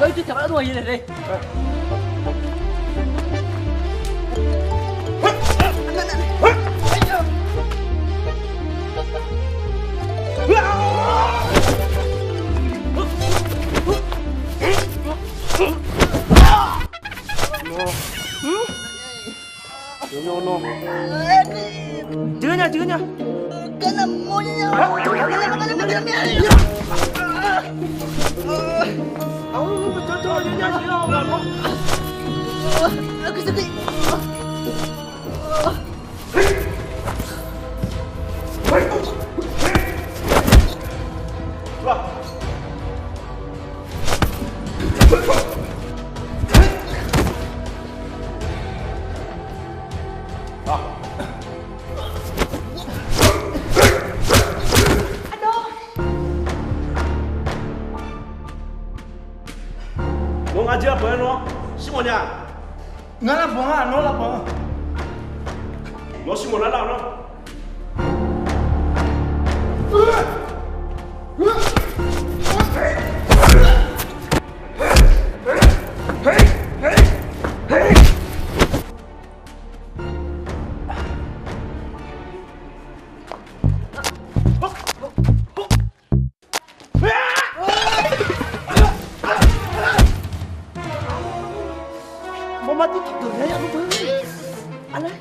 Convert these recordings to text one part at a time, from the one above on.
tôi chỉ chả bắt đuổi gì này đây. No. Chưa nha. Cái là mua nha. Cho nha chị đâu mà nó. Cái gì? Nó ngã chưa phải nó. Xin một nhà. Ngã là bông à, nó là bông. Nó xin một lá nào nó. Mama tu tidur ya, aku beli. Alah,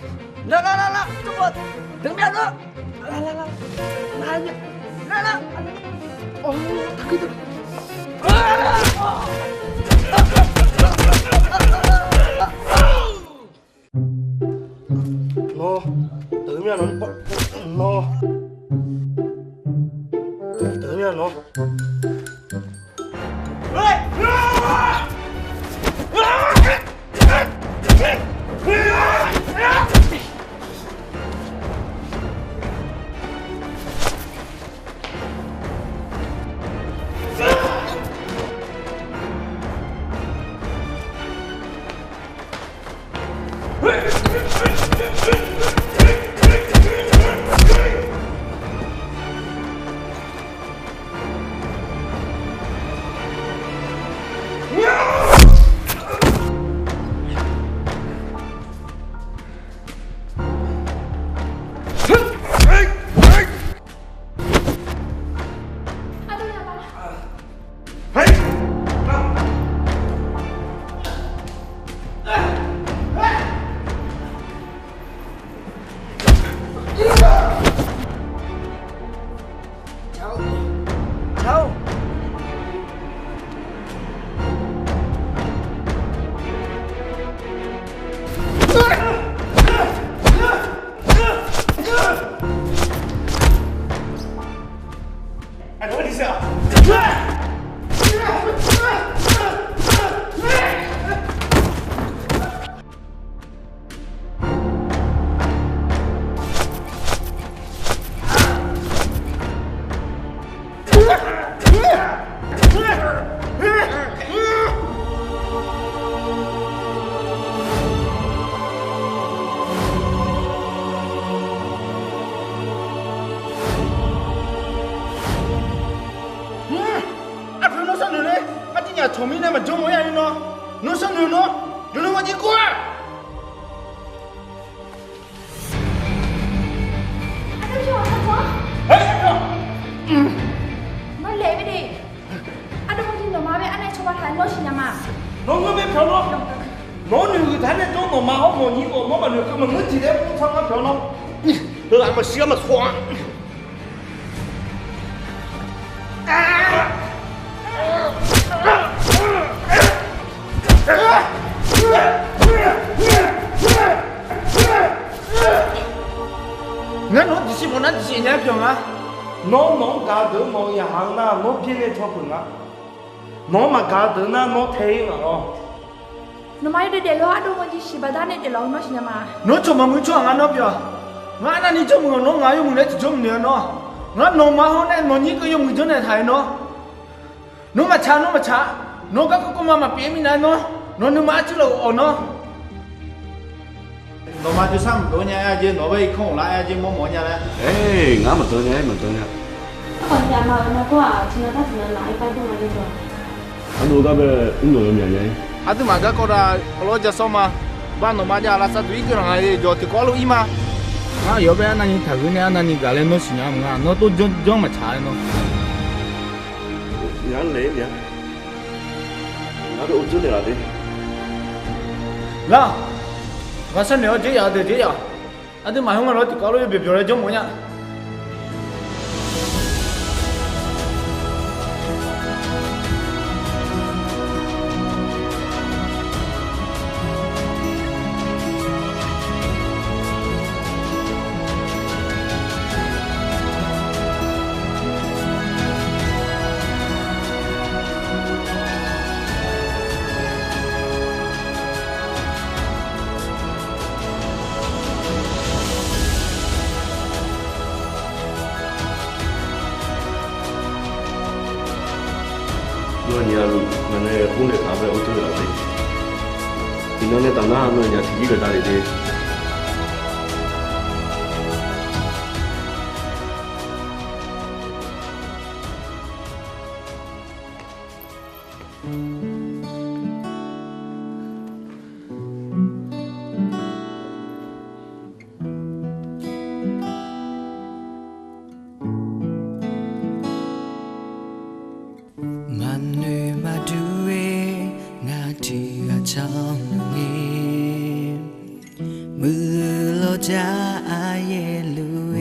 lah, cepat. Dengar lo. Lah, nanya. Lah. Oh, takut. No, termina no. Termina no. Anh nói đi sao? nhà chồng mình này mà trông mấy anh nó sao nó mà đi qua anh nói rồi anh quá nói lệ với đi anh đâu có tin được mà với anh này cho bạn thấy nói gì mà nó mới biết phiếu nó nhiều người thấy này trông mà không một nhị nó mà được cái mà mất gì đấy cũng không có phiếu nó lại mà xía mà xoaงั้นnó chỉ muốn ăn gì nhá phiền á nó cả đứa mọi nhà hàng na nó偏để cho phừng á nó mà cả đứa na nó thấy mà nó mai để lo anh đâu có gì xí bà ta này để lo nó gì mà nó cho mà muốn cho ăn nó bia ngã na đi cho mình nó ngã dùng để cho mình nó mà hôm nay nó nhí cái dùng cái này thay nó mà cha nó các mà bé mình này nó mà chứ là nó nó mà chú sang tôi nhà chứ nó bây không lại chứ mua nhà này ê ngã mà tôi nha còn nhà mà nó có à chỉ nó ta chỉ là lại phải đâu mà đi rồi 안도 가베 운동 요면이 아들 마가 거라 올로자 소마 반노 마자 알아서 뒤그랑 아예 저 티콜로 이마 아 여배 하나니 다그네 하나니 갈래 너 시냐 뭔가 너또 좀만 차이 너 냥 레냐 나도 어쩌내라 돼 라 가서 내가 제야 돼 제야 아들 마형을 어디 걸어 별에 좀 뭐냐 너냐 만에 혼에 가베 어쩌내라 돼 이년에 다나 하면냐 되기가 다리 돼 만을 마두에 나티가 정해 물러자 아예루에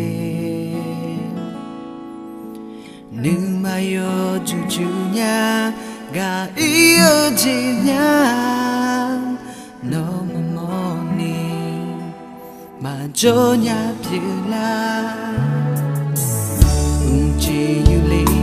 누마여 주주냐 가 이어지냐 너무 머니 마저냐 빌라 웅지유리